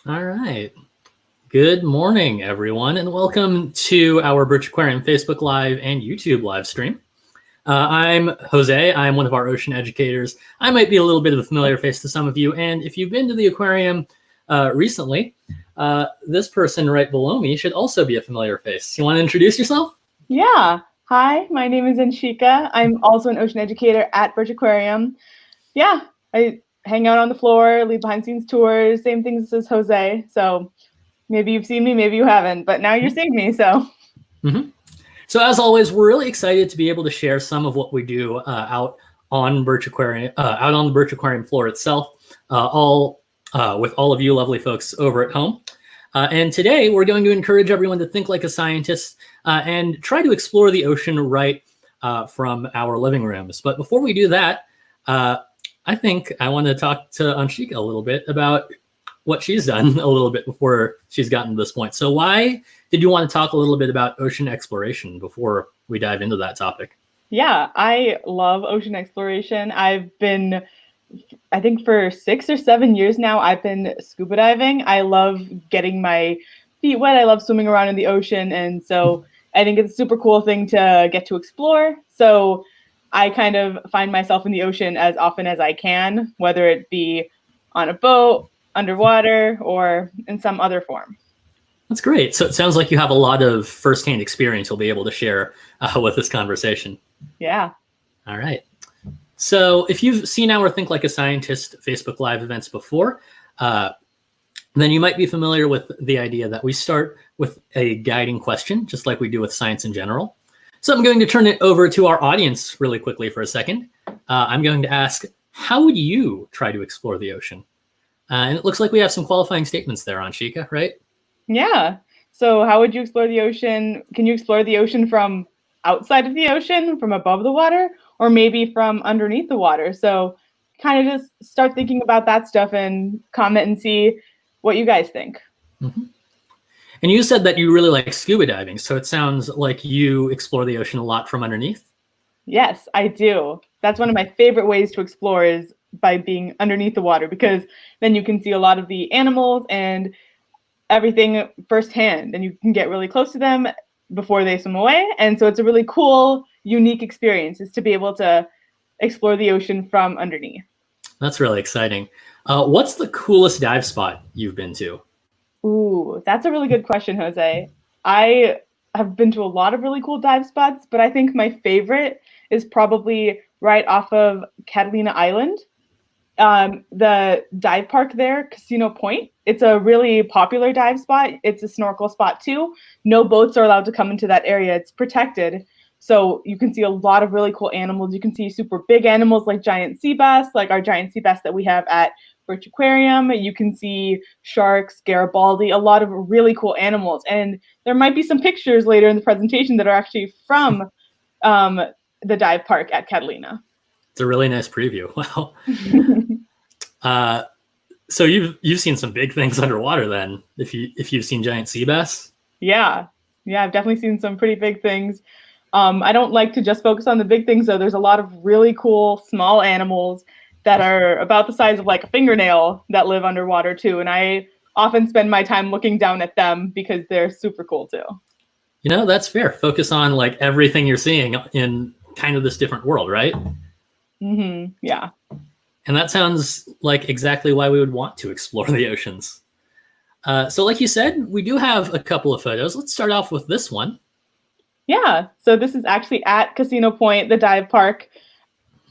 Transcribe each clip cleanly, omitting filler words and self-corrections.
All right. Good morning, everyone, and welcome to our Birch Aquarium Facebook Live and YouTube live stream. I'm Jose. I'm one of our ocean educators. I might be a little bit of a familiar face to some of you, and if you've been to the aquarium recently, this person right below me should also be a familiar face. You want to introduce yourself? Yeah. Hi, my name is Anshika. I'm also an ocean educator at Birch Aquarium. Yeah, I hang out on the floor, lead behind scenes tours, same things as Jose. So maybe you've seen me, maybe you haven't, but now you're seeing me. So. So as always, we're really excited to be able to share some of what we do out on Birch Aquarium, out on the Birch Aquarium floor itself, with all of you lovely folks over at home. And today we're going to encourage everyone to think like a scientist and try to explore the ocean right from our living rooms. But before we do that, I think I want to talk to Anshika a little bit about what she's done a little bit before she's gotten to this point. So why did you want to talk a little bit about ocean exploration before we dive into that topic? Yeah, I love ocean exploration. I think for 6 or 7 years now, I've been scuba diving. I love getting my feet wet. I love swimming around in the ocean. And so I think it's a super cool thing to get to explore. So I kind of find myself in the ocean as often as I can, whether it be on a boat, underwater, or in some other form. That's great. So it sounds like you have a lot of firsthand experience you'll be able to share with this conversation. Yeah. All right. So if you've seen our Think Like a Scientist Facebook Live events before, then you might be familiar with the idea that we start with a guiding question, just like we do with science in general. So I'm going to turn it over to our audience really quickly for a second. I'm going to ask, how would you try to explore the ocean? And it looks like we have some qualifying statements there, Anshika, right? Yeah. So how would you explore the ocean? Can you explore the ocean from outside of the ocean, from above the water, or maybe from underneath the water? So kind of just start thinking about that stuff and comment and see what you guys think. Mm-hmm. And you said that you really like scuba diving, so it sounds like you explore the ocean a lot from underneath. Yes, I do. That's one of my favorite ways to explore is by being underneath the water, because then you can see a lot of the animals and everything firsthand, and you can get really close to them before they swim away. And so it's a really cool, unique experience is to be able to explore the ocean from underneath. That's really exciting. What's the coolest dive spot you've been to? Ooh, that's a really good question, Jose. I have been to a lot of really cool dive spots, but I think my favorite is probably right off of Catalina Island. The dive park there, Casino Point, it's a really popular dive spot. It's a snorkel spot too. No boats are allowed to come into that area. It's protected. So you can see a lot of really cool animals. You can see super big animals like giant sea bass, like our giant sea bass that we have at Birch Aquarium. You can see sharks, Garibaldi, a lot of really cool animals. And there might be some pictures later in the presentation that are actually from the dive park at Catalina. It's a really nice preview. Wow. So you've seen some big things underwater then, if you've seen giant sea bass. Yeah, I've definitely seen some pretty big things. I don't like to just focus on the big things, though. There's a lot of really cool small animals that are about the size of like a fingernail that live underwater too, and I often spend my time looking down at them because they're super cool too. You know, that's fair. Focus on like everything you're seeing in kind of this different world, right? Mm-hmm. Yeah. And that sounds like exactly why we would want to explore the oceans. So like you said, we do have a couple of photos. Let's start off with this one. Yeah, so this is actually at Casino Point, the dive park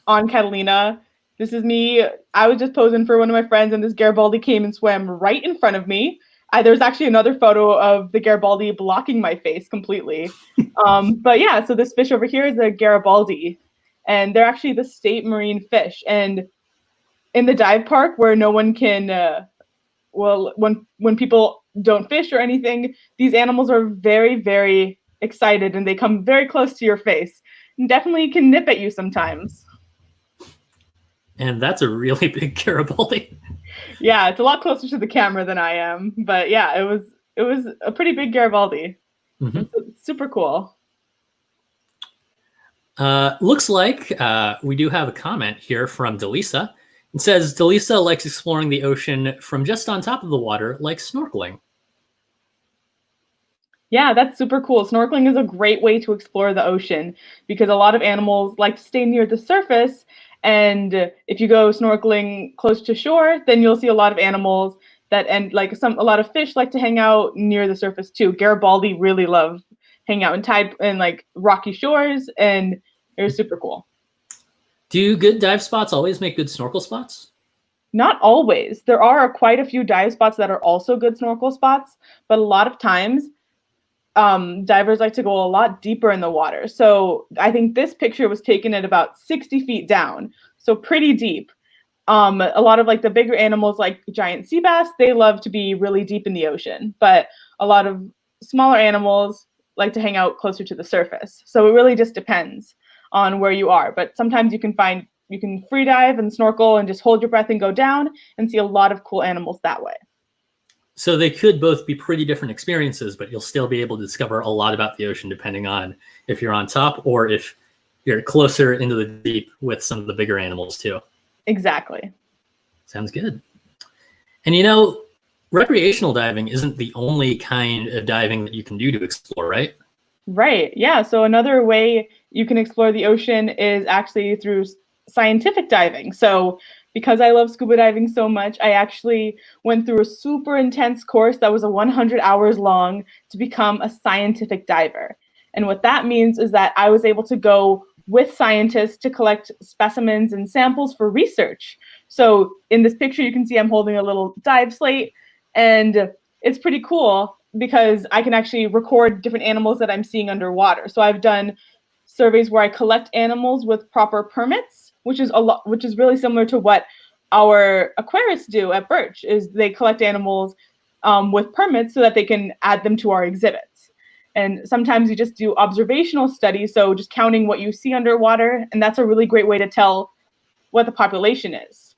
on Catalina. This is me. I was just posing for one of my friends, and this Garibaldi came and swam right in front of me. There's actually another photo of the Garibaldi blocking my face completely. But yeah, so this fish over here is a Garibaldi, and they're actually the state marine fish. And in the dive park where no one can, when people don't fish or anything, these animals are very, very excited, and they come very close to your face and definitely can nip at you sometimes. And that's a really big Garibaldi. Yeah, it's a lot closer to the camera than I am, but yeah, it was a pretty big Garibaldi. Mm-hmm. Super cool. Looks like we do have a comment here from Delisa, It says, Delisa likes exploring the ocean from just on top of the water, like snorkeling. Yeah, that's super cool. Snorkeling is a great way to explore the ocean because a lot of animals like to stay near the surface. And if you go snorkeling close to shore, then you'll see a lot of animals that, and like a lot of fish like to hang out near the surface too. Garibaldi really love hanging out in tide and like rocky shores, and they're super cool. Do good dive spots always make good snorkel spots? Not always. There are quite a few dive spots that are also good snorkel spots, but a lot of times divers like to go a lot deeper in the water. So I think this picture was taken at about 60 feet down, so pretty deep. A lot of like the bigger animals like giant sea bass, they love to be really deep in the ocean, but a lot of smaller animals like to hang out closer to the surface. So it really just depends on where you are. But sometimes you can free dive and snorkel and just hold your breath and go down and see a lot of cool animals that way. So they could both be pretty different experiences, but you'll still be able to discover a lot about the ocean depending on if you're on top or if you're closer into the deep with some of the bigger animals too. Exactly. Sounds good. And you know, recreational diving isn't the only kind of diving that you can do to explore, right? Right. Yeah. So another way you can explore the ocean is actually through scientific diving. So because I love scuba diving so much, I actually went through a super intense course that was 100 hours long to become a scientific diver. And what that means is that I was able to go with scientists to collect specimens and samples for research. So in this picture, you can see I'm holding a little dive slate, and it's pretty cool because I can actually record different animals that I'm seeing underwater. So I've done surveys where I collect animals with proper permits, which is really similar to what our aquarists do at Birch. Is they collect animals with permits so that they can add them to our exhibits. And sometimes you just do observational studies, so just counting what you see underwater, and that's a really great way to tell what the population is.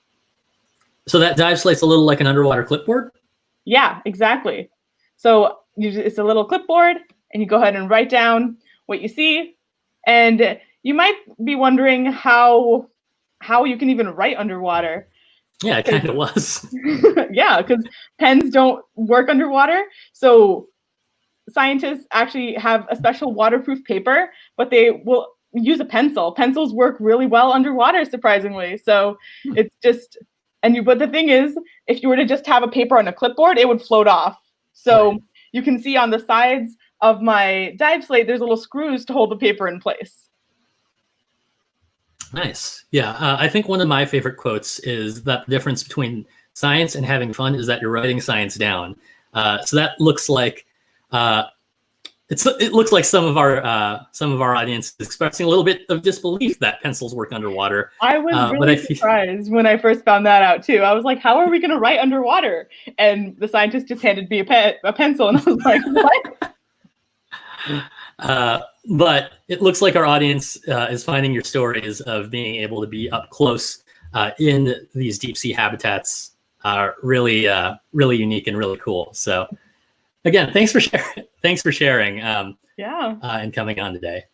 So that dive slate's a little like an underwater clipboard? Yeah, exactly. So it's a little clipboard, and you go ahead and write down what you see. And you might be wondering how you can even write underwater. Yeah, it kind of was. Yeah, because pens don't work underwater. So scientists actually have a special waterproof paper, but they will use a pencil. Pencils work really well underwater, surprisingly. So it's just, but the thing is, if you were to just have a paper on a clipboard, it would float off. So right. You can see on the sides of my dive slate, there's little screws to hold the paper in place. Nice. Yeah, I think one of my favorite quotes is that the difference between science and having fun is that you're writing science down. So that looks like it looks like some of our audience is expressing a little bit of disbelief that pencils work underwater. I was really surprised when I first found that out too. I was like, "How are we going to write underwater?" And the scientist just handed me a pencil, and I was like, "What?" But it looks like our audience is finding your stories of being able to be up close in these deep sea habitats really unique and really cool. So again, thanks for sharing. Thanks for sharing. And coming on today.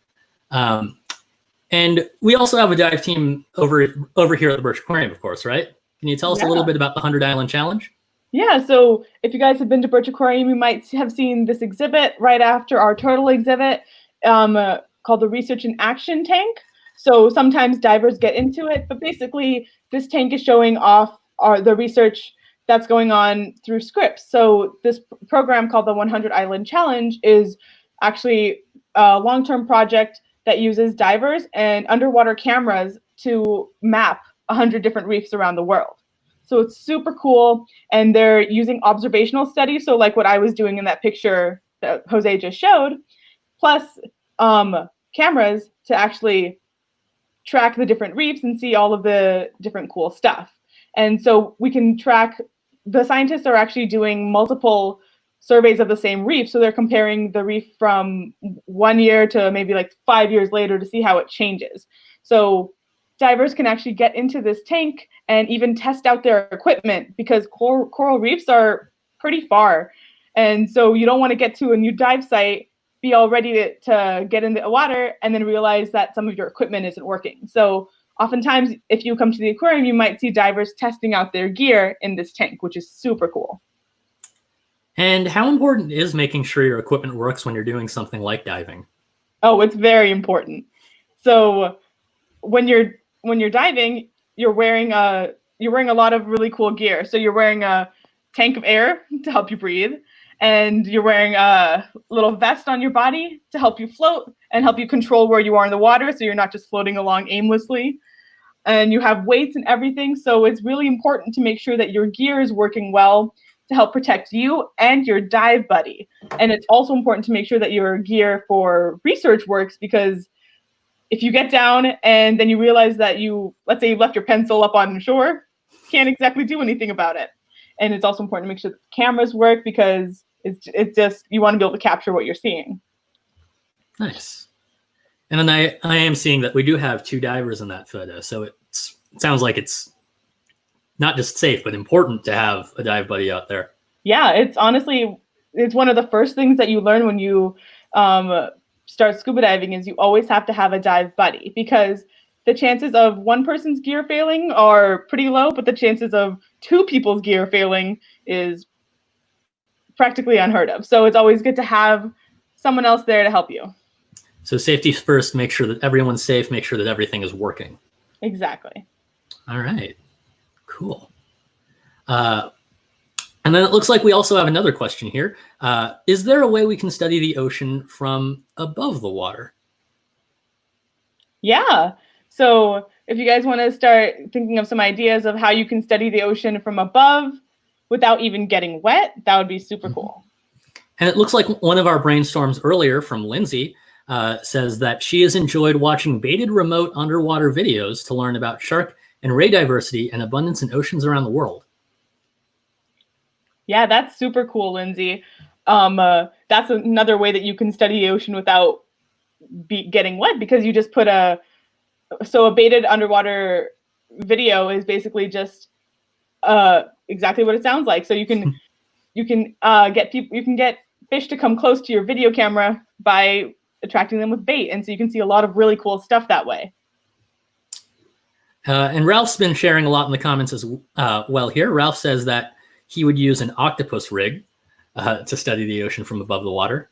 And we also have a dive team over here at the Birch Aquarium, of course, right? Can you tell us a little bit about the 100 Island Challenge? Yeah, so if you guys have been to Birch Aquarium, you might have seen this exhibit right after our turtle exhibit called the Research in Action tank. So sometimes divers get into it, but basically this tank is showing off the research that's going on through scripts. So this program called the 100 Island Challenge is actually a long-term project that uses divers and underwater cameras to map 100 different reefs around the world. So it's super cool, and they're using observational studies, so like what I was doing in that picture that Jose just showed, plus cameras to actually track the different reefs and see all of the different cool stuff. And so we can track, the scientists are actually doing multiple surveys of the same reef, so they're comparing the reef from 1 year to maybe like 5 years later to see how it changes. So divers can actually get into this tank and even test out their equipment, because coral reefs are pretty far. And so you don't want to get to a new dive site, be all ready to get in the water, and then realize that some of your equipment isn't working. So oftentimes, if you come to the aquarium, you might see divers testing out their gear in this tank, which is super cool. And how important is making sure your equipment works when you're doing something like diving? Oh, it's very important. So when you're diving, you're wearing a lot of really cool gear. So you're wearing a tank of air to help you breathe, and you're wearing a little vest on your body to help you float and help you control where you are in the water, so you're not just floating along aimlessly. And you have weights and everything, so it's really important to make sure that your gear is working well to help protect you and your dive buddy. And it's also important to make sure that your gear for research works, because if you get down and then you realize that let's say you left your pencil up on shore, can't exactly do anything about it. And it's also important to make sure that the cameras work, because it's just, you want to be able to capture what you're seeing. Nice. And then I am seeing that we do have 2 divers in that photo. So it sounds like it's not just safe, but important to have a dive buddy out there. Yeah, it's one of the first things that you learn when you start scuba diving, is you always have to have a dive buddy, because the chances of one person's gear failing are pretty low, but the chances of 2 people's gear failing is practically unheard of. So it's always good to have someone else there to help you. So safety first, make sure that everyone's safe, make sure that everything is working. Exactly. All right, cool. And then it looks like we also have another question here. Is there a way we can study the ocean from above the water? Yeah. So if you guys want to start thinking of some ideas of how you can study the ocean from above without even getting wet, that would be super cool. And it looks like one of our brainstorms earlier from Lindsay says that she has enjoyed watching baited remote underwater videos to learn about shark and ray diversity and abundance in oceans around the world. Yeah, that's super cool, Lindsay. That's another way that you can study the ocean without getting wet, because you just put a baited underwater video is basically just exactly what it sounds like. So you can get fish to come close to your video camera by attracting them with bait, and so you can see a lot of really cool stuff that way. And Ralph's been sharing a lot in the comments as well here. Ralph says that he would use an octopus rig to study the ocean from above the water.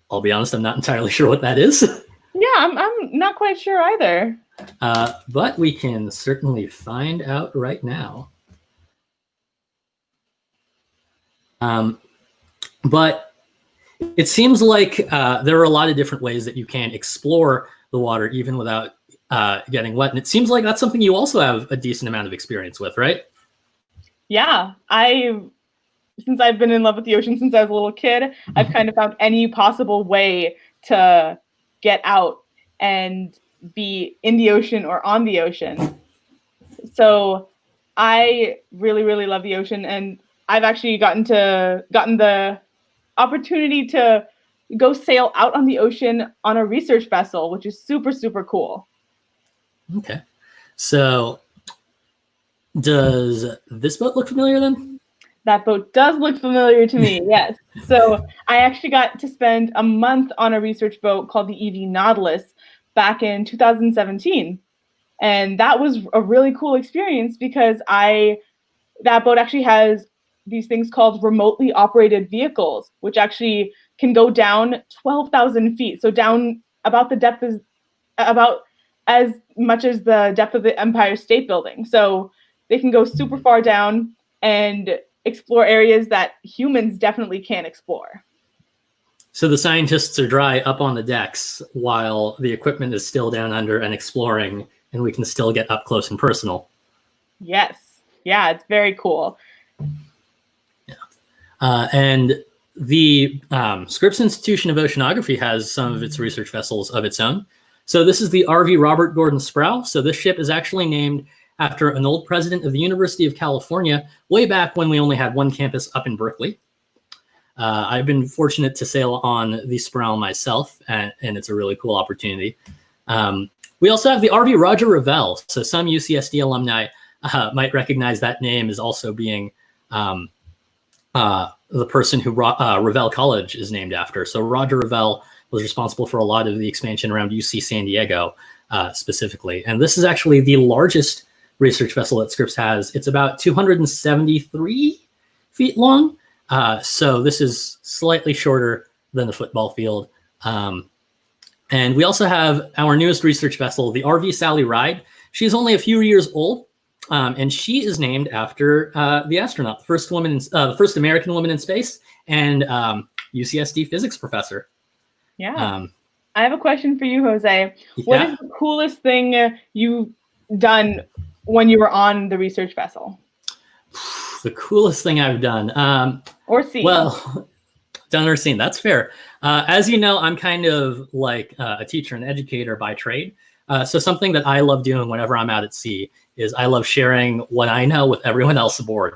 I'll be honest, I'm not entirely sure what that is. Yeah, I'm not quite sure either. But we can certainly find out right now. But it seems like there are a lot of different ways that you can explore the water even without getting wet. And it seems like that's something you also have a decent amount of experience with, right? Yeah, since I've been in love with the ocean since I was a little kid, I've kind of found any possible way to get out and be in the ocean or on the ocean. So I really, really love the ocean, and I've actually gotten the opportunity to go sail out on the ocean on a research vessel, which is super, super cool. Okay. So does this boat look familiar then? That boat does look familiar to me, yes. So I actually got to spend a month on a research boat called the Eevee Nautilus back in 2017. And that was a really cool experience, because that boat actually has these things called remotely operated vehicles, which actually can go down 12,000 feet. So down about the depth about as much as the depth of the Empire State Building. So they can go super far down and explore areas that humans definitely can't explore. So the scientists are dry up on the decks while the equipment is still down under and exploring, and we can still get up close and personal. Yes. Yeah, it's very cool. Yeah. And the Scripps Institution of Oceanography has some of its research vessels of its own. So this is the RV Robert Gordon Sproul. So this ship is actually named after an old president of the University of California, way back when we only had one campus up in Berkeley. I've been fortunate to sail on the Sproul myself, and it's a really cool opportunity. We also have the RV Roger Revelle. So some UCSD alumni might recognize that name as also being the person who Revelle College is named after. So Roger Revelle was responsible for a lot of the expansion around UC San Diego specifically. And this is actually the largest research vessel that Scripps has. It's about 273 feet long. So this is slightly shorter than the football field. And we also have our newest research vessel, the RV Sally Ride. She's only a few years old, and she is named after the astronaut, the first woman, the first American woman in space, and UCSD physics professor. Yeah. I have a question for you, Jose. What is the coolest thing you've done when you were on the research vessel? The coolest thing I've done. Or seen. Well, done or seen. That's fair. As you know, I'm kind of like a teacher and educator by trade. So something that I love doing whenever I'm out at sea is I love sharing what I know with everyone else aboard.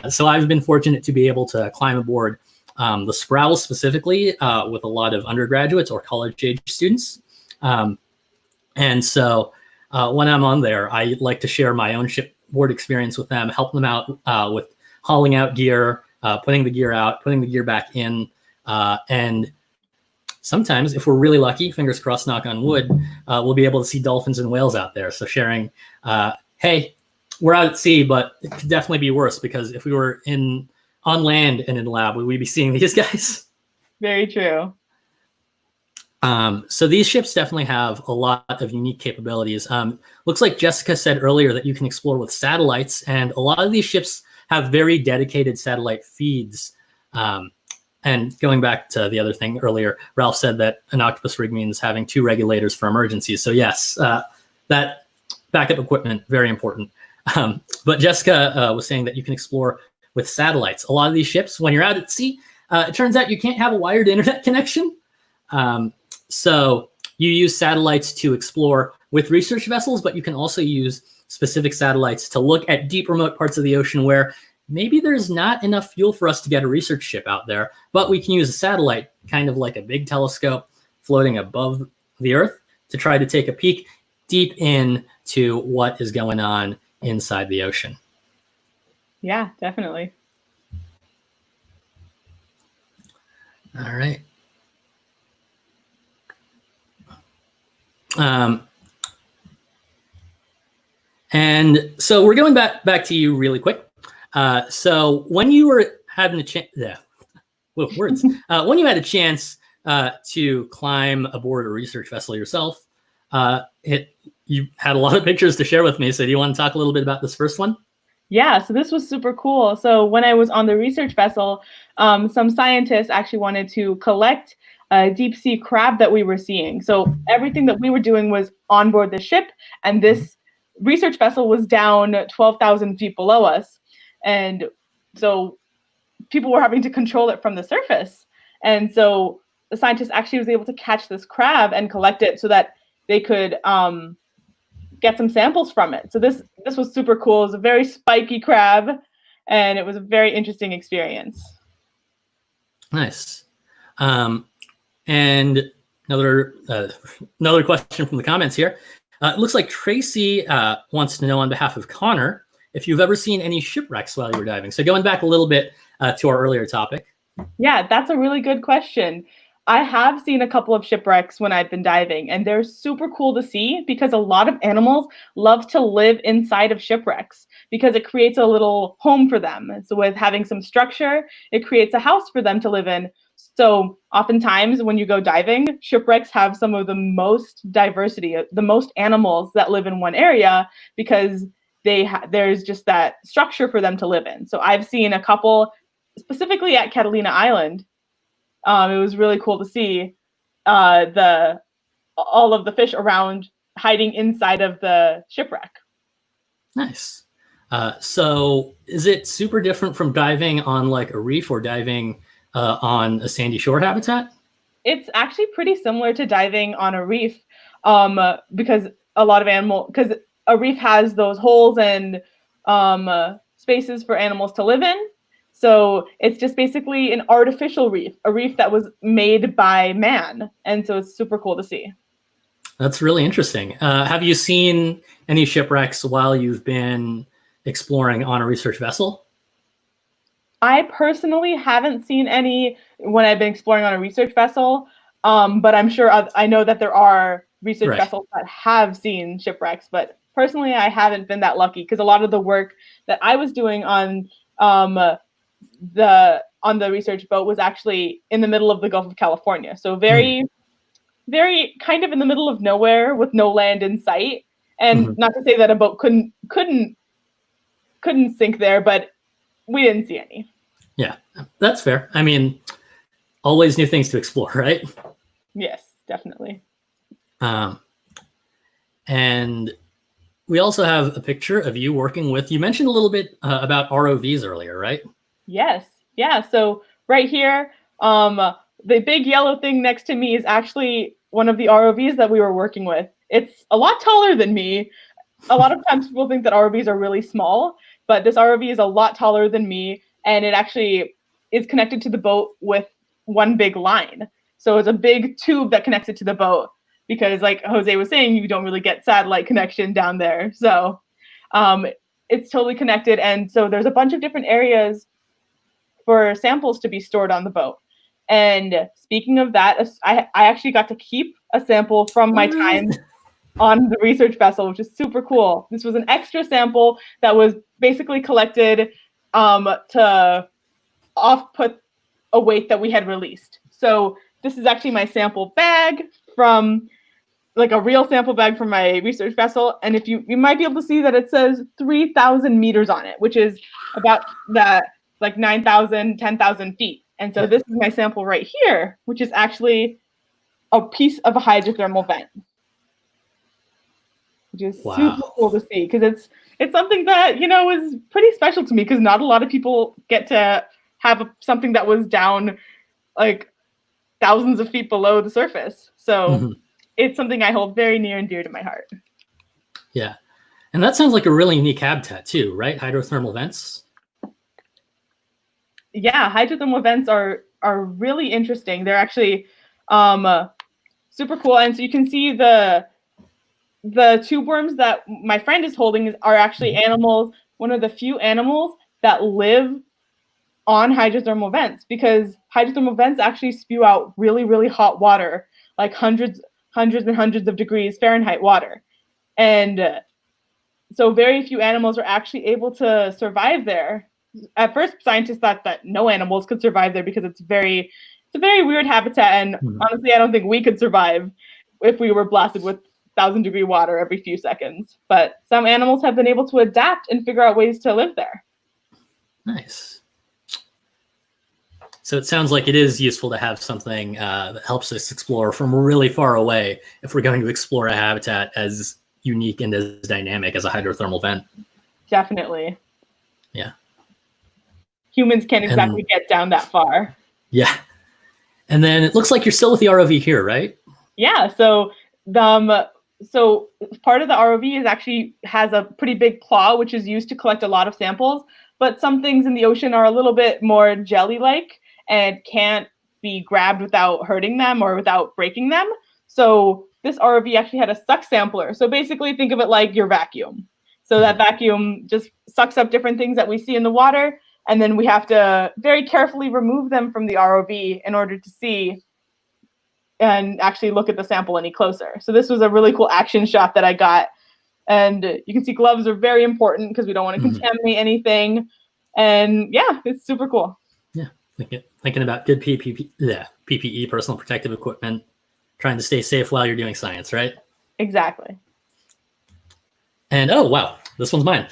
So I've been fortunate to be able to climb aboard the Sproul specifically with a lot of undergraduates or college-age students. And so when I'm on there, I like to share my own shipboard experience with them, help them out with hauling out gear, putting the gear out, putting the gear back in. And sometimes, if we're really lucky, fingers crossed, knock on wood, we'll be able to see dolphins and whales out there. So sharing, hey, we're out at sea, but it could definitely be worse, because if we were on land and in lab, would we be seeing these guys? Very true. So these ships definitely have a lot of unique capabilities. Looks like Jessica said earlier that you can explore with satellites, and a lot of these ships have very dedicated satellite feeds. And going back to the other thing earlier, Ralph said that an octopus rig means having 2 regulators for emergencies. So yes, that backup equipment, very important. But Jessica was saying that you can explore with satellites. A lot of these ships, when you're out at sea, it turns out you can't have a wired internet connection. So you use satellites to explore with research vessels, but you can also use specific satellites to look at deep remote parts of the ocean where maybe there's not enough fuel for us to get a research ship out there, but we can use a satellite, kind of like a big telescope floating above the Earth, to try to take a peek deep into what is going on inside the ocean. Yeah, definitely. All right. And so we're going back to you really quick. So when you were having a chance, when you had a chance to climb aboard a research vessel yourself, you had a lot of pictures to share with me. So do you want to talk a little bit about this first one? Yeah, so this was super cool. So when I was on the research vessel, some scientists actually wanted to collect a deep sea crab that we were seeing. So everything that we were doing was on board the ship, and this research vessel was down 12,000 feet below us. And so people were having to control it from the surface. And so the scientist actually was able to catch this crab and collect it so that they could get some samples from it. So this was super cool. It was a very spiky crab, and it was a very interesting experience. Nice. And another question from the comments here. It looks like Tracy wants to know on behalf of Connor if you've ever seen any shipwrecks while you were diving. So going back a little bit to our earlier topic. Yeah, that's a really good question. I have seen a couple of shipwrecks when I've been diving, and they're super cool to see because a lot of animals love to live inside of shipwrecks because it creates a little home for them. So with having some structure, it creates a house for them to live in. So oftentimes when you go diving, shipwrecks have some of the most diversity, the most animals that live in one area because there's just that structure for them to live in. So I've seen a couple, specifically at Catalina Island. It was really cool to see all of the fish around hiding inside of the shipwreck. Nice. So is it super different from diving on like a reef or diving on a sandy shore habitat? It's actually pretty similar to diving on a reef because a reef has those holes and spaces for animals to live in. So it's just basically an artificial reef, a reef that was made by man. And so it's super cool to see. That's really interesting. Have you seen any shipwrecks while you've been exploring on a research vessel? I personally haven't seen any when I've been exploring on a research vessel. But I'm sure I know that there are research Right. vessels that have seen shipwrecks, but personally, I haven't been that lucky because a lot of the work that I was doing on the research boat was actually in the middle of the Gulf of California. So very, very kind of in the middle of nowhere with no land in sight. And not to say that a boat couldn't sink there, but we didn't see any. Yeah, that's fair. I mean, always new things to explore, right? Yes, definitely. And we also have a picture of you working with, you mentioned a little bit about ROVs earlier, right? Yes. Yeah. So right here, the big yellow thing next to me is actually one of the ROVs that we were working with. It's a lot taller than me. A lot of times people think that ROVs are really small, but this ROV is a lot taller than me, and it actually is connected to the boat with one big line. So it's a big tube that connects it to the boat because, like Jose was saying, you don't really get satellite connection down there. So it's totally connected, and so there's a bunch of different areas for samples to be stored on the boat. And speaking of that, I actually got to keep a sample from my time on the research vessel, which is super cool. This was an extra sample that was basically collected to off-put a weight that we had released. So this is actually my sample bag from, like, a real sample bag from my research vessel. And if you might be able to see that it says 3,000 meters on it, which is about that, like 9,000, 10,000 feet. And so this is my sample right here, which is actually a piece of a hydrothermal vent, which is super cool to see because it's something that, you know, is pretty special to me because not a lot of people get to have something that was down like thousands of feet below the surface. So it's something I hold very near and dear to my heart. Yeah. And that sounds like a really unique habitat too, right? Hydrothermal vents. Yeah, hydrothermal vents are really interesting. They're actually super cool. And so you can see the tube worms that my friend is holding are actually animals, one of the few animals that live on hydrothermal vents, because hydrothermal vents actually spew out really, really hot water, like hundreds and hundreds of degrees Fahrenheit water. And so very few animals are actually able to survive there. At first, scientists thought that no animals could survive there because it's a very weird habitat. And honestly, I don't think we could survive if we were blasted with 1,000-degree water every few seconds. But some animals have been able to adapt and figure out ways to live there. Nice. So it sounds like it is useful to have something that helps us explore from really far away if we're going to explore a habitat as unique and as dynamic as a hydrothermal vent. Definitely. Yeah. Humans can't exactly get down that far. Yeah. And then it looks like you're still with the ROV here, right? Yeah. So so part of the ROV is actually has a pretty big claw, which is used to collect a lot of samples. But some things in the ocean are a little bit more jelly-like and can't be grabbed without hurting them or without breaking them. So this ROV actually had a suck sampler. So basically think of it like your vacuum. So that vacuum just sucks up different things that we see in the water, and then we have to very carefully remove them from the ROV in order to see and actually look at the sample any closer. So this was a really cool action shot that I got. And you can see gloves are very important because we don't want to contaminate anything. And yeah, it's super cool. Yeah, thinking about good PPE, personal protective equipment, trying to stay safe while you're doing science, right? Exactly. And oh, wow, this one's mine.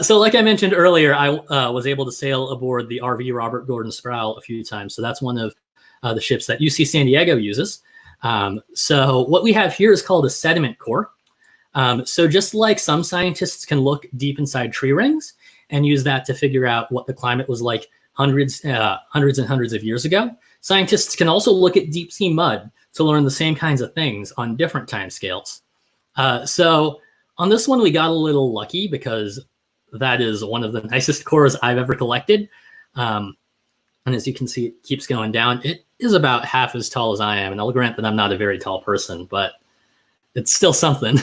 So like I mentioned earlier, I was able to sail aboard the RV Robert Gordon Sproul a few times. So that's one of the ships that UC San Diego uses. So what we have here is called a sediment core. So just like some scientists can look deep inside tree rings and use that to figure out what the climate was like hundreds and hundreds of years ago, scientists can also look at deep sea mud to learn the same kinds of things on different time scales. So on this one, we got a little lucky because that is one of the nicest cores I've ever collected. And as you can see, it keeps going down. It is about half as tall as I am. And I'll grant that I'm not a very tall person, but it's still something.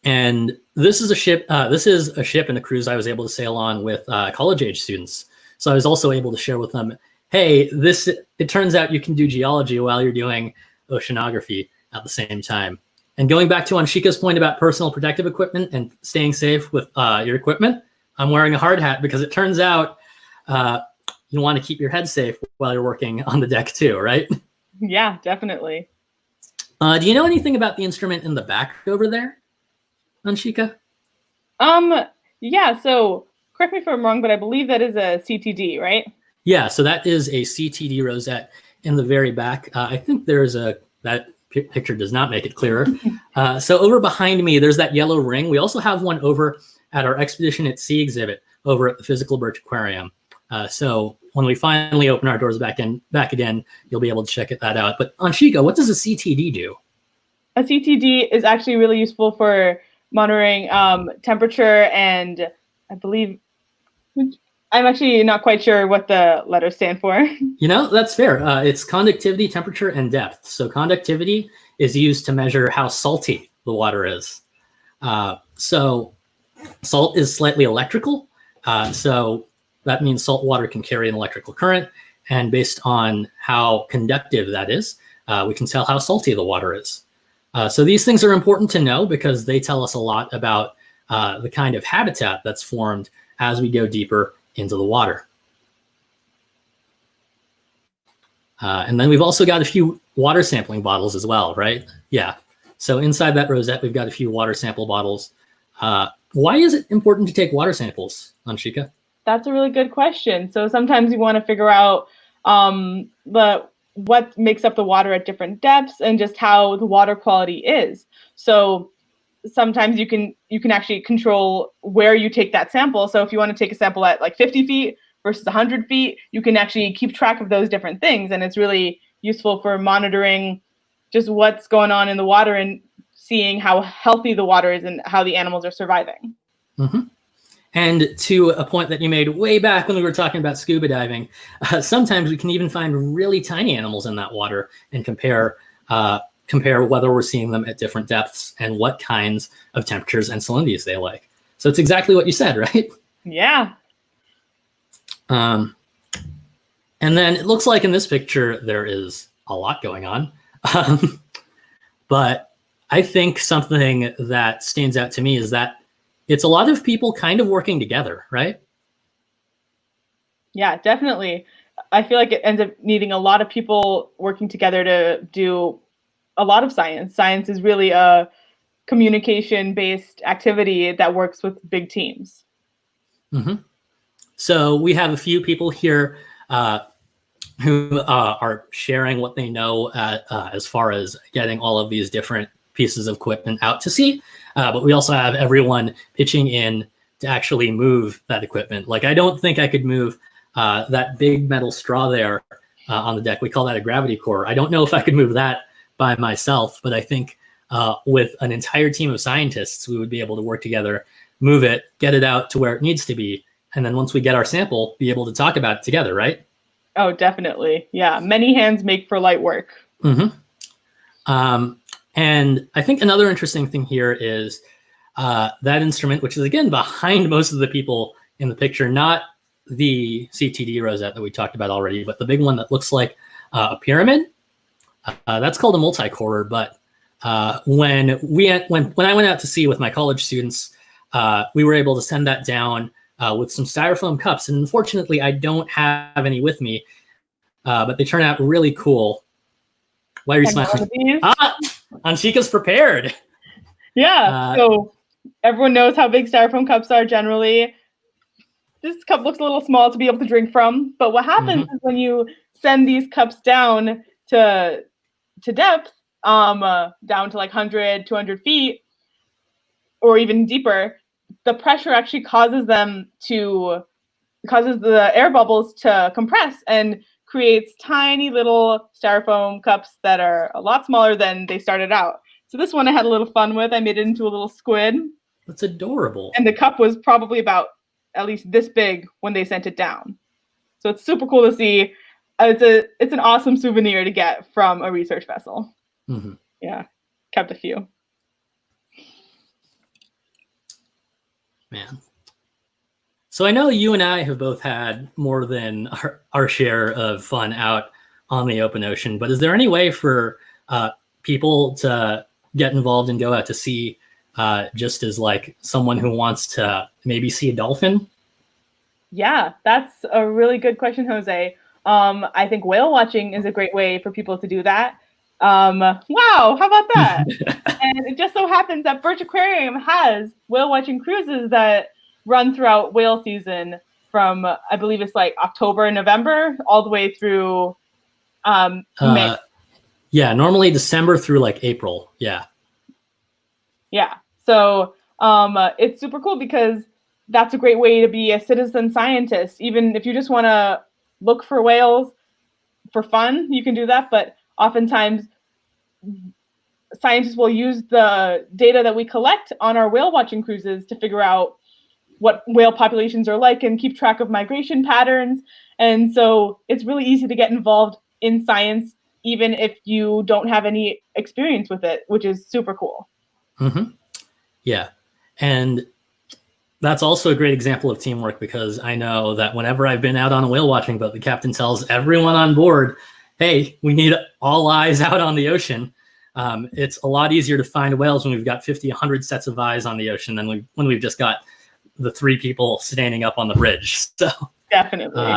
And this is a ship. This is a ship and a cruise I was able to sail on with college age students. So I was also able to share with them, hey, it turns out you can do geology while you're doing oceanography at the same time. And going back to Anshika's point about personal protective equipment and staying safe with your equipment, I'm wearing a hard hat because it turns out you want to keep your head safe while you're working on the deck too, right? Yeah, definitely. Do you know anything about the instrument in the back over there, Anshika? Yeah, so correct me if I'm wrong, but I believe that is a CTD, right? Yeah, so that is a CTD rosette in the very back. I think that picture does not make it clearer. So over behind me, there's that yellow ring. We also have one over at our Expedition at Sea exhibit over at the Physical Birch Aquarium. So when we finally open our doors back again, you'll be able to check that out. But Anshika, what does a CTD do? A CTD is actually really useful for monitoring temperature, and I believe, I'm actually not quite sure what the letters stand for. You know, that's fair. It's conductivity, temperature, and depth. So conductivity is used to measure how salty the water is. So salt is slightly electrical. So that means salt water can carry an electrical current. And based on how conductive that is, we can tell how salty the water is. So these things are important to know because they tell us a lot about the kind of habitat that's formed as we go deeper into the water. And then we've also got a few water sampling bottles as well, right? Yeah. So inside that rosette, we've got a few water sample bottles. Why is it important to take water samples, Anshika? That's a really good question. So sometimes you want to figure out what makes up the water at different depths and just how the water quality is. So sometimes you can actually control where you take that sample. So if you want to take a sample at like 50 feet versus 100 feet, you can actually keep track of those different things. And it's really useful for monitoring just what's going on in the water and seeing how healthy the water is and how the animals are surviving. Mm-hmm. And to a point that you made way back when we were talking about scuba diving, sometimes we can even find really tiny animals in that water and compare whether we're seeing them at different depths and what kinds of temperatures and salinities they like. So it's exactly what you said, right? Yeah. And then it looks like in this picture, there is a lot going on. But I think something that stands out to me is that it's a lot of people kind of working together, right? Yeah, definitely. I feel like it ends up needing a lot of people working together to do a lot of science. Science is really a communication-based activity that works with big teams. Mm-hmm. So we have a few people here who are sharing what they know as far as getting all of these different pieces of equipment out to sea. But we also have everyone pitching in to actually move that equipment. Like, I don't think I could move that big metal straw there on the deck. We call that a gravity core. I don't know if I could move that by myself, but I think with an entire team of scientists, we would be able to work together, move it, get it out to where it needs to be. And then once we get our sample, be able to talk about it together, right? Oh, definitely. Yeah. Many hands make for light work. Mm-hmm. And I think another interesting thing here is that instrument, which is, again, behind most of the people in the picture, not the CTD rosette that we talked about already, but the big one that looks like a pyramid. That's called a multi-corer. But when I went out to sea with my college students, we were able to send that down with some styrofoam cups. And unfortunately, I don't have any with me, but they turn out really cool. Why are you smiling? Anshika's prepared. Yeah. So everyone knows how big styrofoam cups are generally. This cup looks a little small to be able to drink from. But what happens is when you send these cups down to depth, down to like 100, 200 feet, or even deeper, the pressure actually causes the air bubbles to compress and creates tiny little styrofoam cups that are a lot smaller than they started out. So this one I had a little fun with. I made it into a little squid. That's adorable. And the cup was probably about at least this big when they sent it down. So it's super cool to see. It's an awesome souvenir to get from a research vessel. Mm-hmm. Yeah, kept a few. Man. So I know you and I have both had more than our share of fun out on the open ocean, but is there any way for people to get involved and go out to sea just as like someone who wants to maybe see a dolphin? Yeah, that's a really good question, Jose. I think whale watching is a great way for people to do that. Wow, how about that? And it just so happens that Birch Aquarium has whale watching cruises that run throughout whale season from, I believe it's like October and November, all the way through May. Yeah, normally December through like April. Yeah. Yeah. So it's super cool because that's a great way to be a citizen scientist. Even if you just want to look for whales for fun, you can do that. But oftentimes, scientists will use the data that we collect on our whale watching cruises to figure out what whale populations are like and keep track of migration patterns. And so it's really easy to get involved in science, even if you don't have any experience with it, which is super cool. Mm-hmm. Yeah. And that's also a great example of teamwork, because I know that whenever I've been out on a whale watching boat, the captain tells everyone on board, hey, we need all eyes out on the ocean. It's a lot easier to find whales when we've got 50, 100 sets of eyes on the ocean than when we've just got the 3 people standing up on the bridge. So definitely,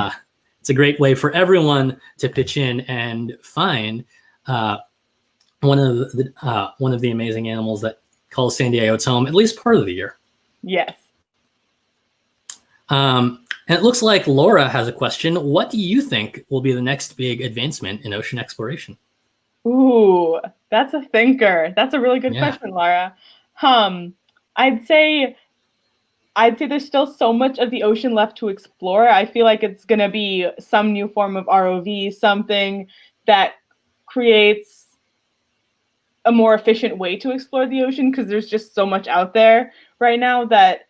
it's a great way for everyone to pitch in and find one of the amazing animals that calls San Diego its home, at least part of the year. Yes. And it looks like Laura has a question. What do you think will be the next big advancement in ocean exploration? Ooh, that's a thinker. That's a really good question, Laura. I'd say there's still so much of the ocean left to explore. I feel like it's going to be some new form of ROV, something that creates a more efficient way to explore the ocean, because there's just so much out there right now that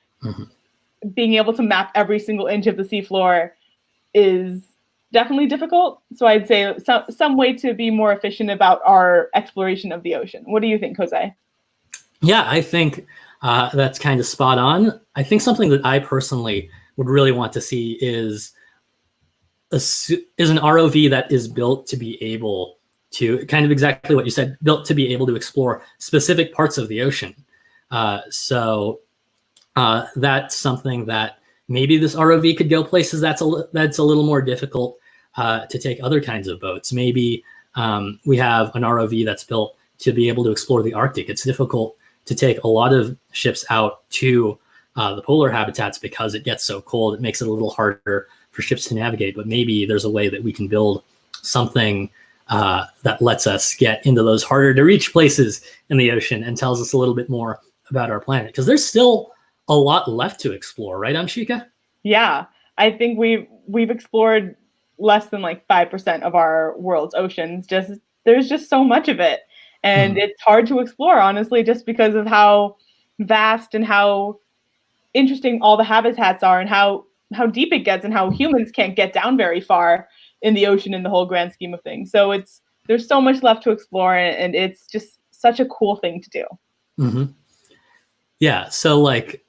being able to map every single inch of the seafloor is definitely difficult. So I'd say some way to be more efficient about our exploration of the ocean. What do you think, Jose? Yeah, I think that's kind of spot on. I think something that I personally would really want to see is an ROV that is built to be able to, kind of exactly what you said, built to be able to explore specific parts of the ocean. So that's something that maybe this ROV could go places that's a little more difficult to take other kinds of boats. Maybe we have an ROV that's built to be able to explore the Arctic. It's difficult to take a lot of ships out to the polar habitats because it gets so cold. It makes it a little harder for ships to navigate, but maybe there's a way that we can build something that lets us get into those harder to reach places in the ocean and tells us a little bit more about our planet. Because there's still a lot left to explore, right, Anshika? Yeah, I think we've explored less than like 5% of our world's oceans. There's just so much of it. And it's hard to explore, honestly, just because of how vast and how interesting all the habitats are, and how deep it gets, and how humans can't get down very far in the ocean in the whole grand scheme of things. So there's so much left to explore, and it's just such a cool thing to do. Yeah. So like,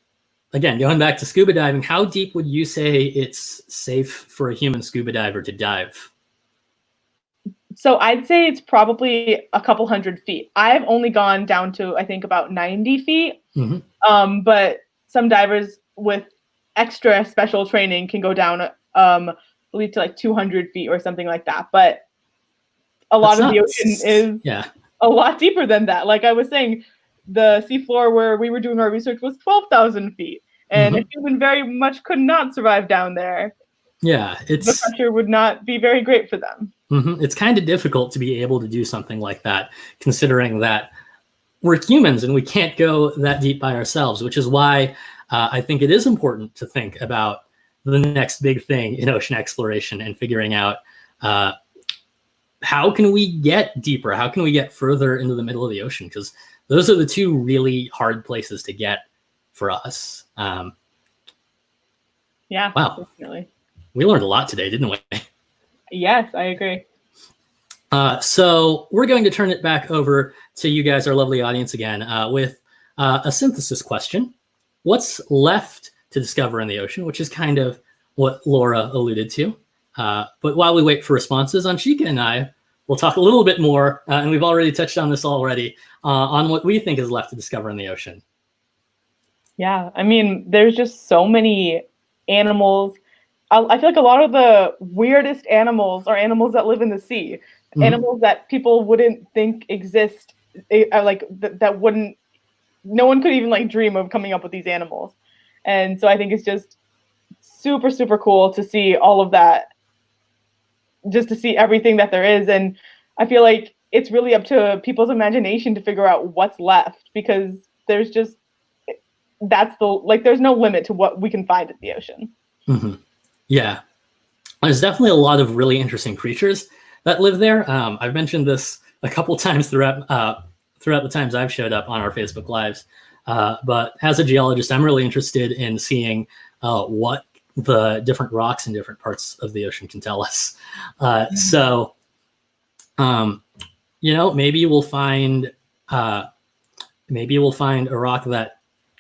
again, going back to scuba diving, how deep would you say it's safe for a human scuba diver to dive? So I'd say it's probably a couple 100 feet. I've only gone down to, I think, about 90 feet. But some divers with extra special training can go down, I believe, to like 200 feet or something like that. But a lot of the ocean is a lot deeper than that. Like I was saying, the seafloor where we were doing our research was 12,000 feet. And a human very much could not survive down there. Yeah, the pressure would not be very great for them. It's kind of difficult to be able to do something like that, considering that we're humans and we can't go that deep by ourselves, which is why I think it is important to think about the next big thing in ocean exploration and figuring out how can we get deeper? How can we get further into the middle of the ocean? Because those are the two really hard places to get for us. Yeah, wow. Definitely. We learned a lot today, didn't we? Yes, I agree. So we're going to turn it back over to you guys, our lovely audience, again, with a synthesis question. What's left to discover in the ocean, which is kind of what Laura alluded to. But while we wait for responses, Anshika and I will talk a little bit more, and we've already touched on this already, on what we think is left to discover in the ocean. Yeah, I mean, there's just so many animals. I feel like a lot of the weirdest animals are animals that live in the sea, animals that people wouldn't think exist, like that wouldn't, no one could even like dream of coming up with these animals. And so I think it's just super, super cool to see all of that, just to see everything that there is. And I feel like it's really up to people's imagination to figure out what's left, because there's just, there's no limit to what we can find in the ocean. Yeah, there's definitely a lot of really interesting creatures that live there. I've mentioned this a couple times throughout the times I've showed up on our Facebook Lives. But as a geologist, I'm really interested in seeing what the different rocks in different parts of the ocean can tell us. So, maybe we'll find a rock that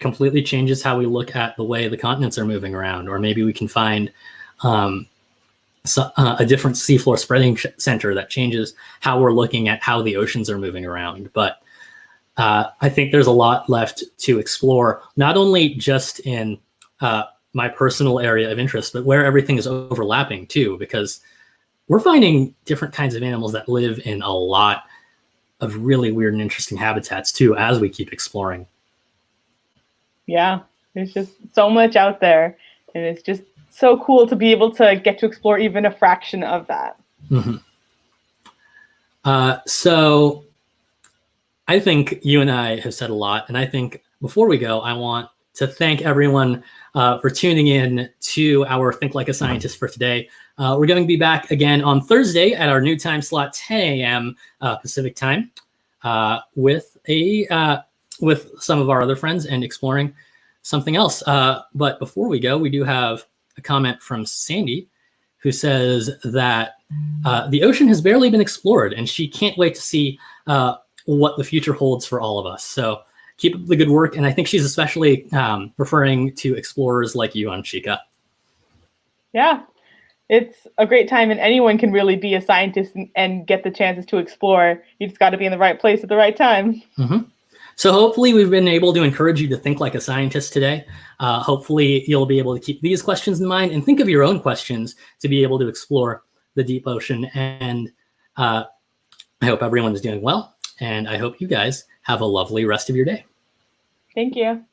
completely changes how we look at the way the continents are moving around, or maybe we can find a different seafloor spreading center that changes how we're looking at how the oceans are moving around. But I think there's a lot left to explore, not only just in my personal area of interest, but where everything is overlapping too, because we're finding different kinds of animals that live in a lot of really weird and interesting habitats too, as we keep exploring. Yeah, there's just so much out there, and it's just so cool to be able to get to explore even a fraction of that. So I think you and I have said a lot, and I think before we go, I want to thank everyone for tuning in to our Think Like a Scientist for today. We're going to be back again on Thursday at our new time slot, 10 a.m. Pacific time, with some of our other friends and exploring something else. But before we go, we do have a comment from Sandy, who says that the ocean has barely been explored, and she can't wait to see what the future holds for all of us. So keep up the good work. And I think she's especially referring to explorers like you, Anshika. Yeah, it's a great time, and anyone can really be a scientist and get the chances to explore. You just got to be in the right place at the right time. So hopefully we've been able to encourage you to think like a scientist today. Hopefully you'll be able to keep these questions in mind and think of your own questions to be able to explore the deep ocean. And I hope everyone is doing well. And I hope you guys have a lovely rest of your day. Thank you.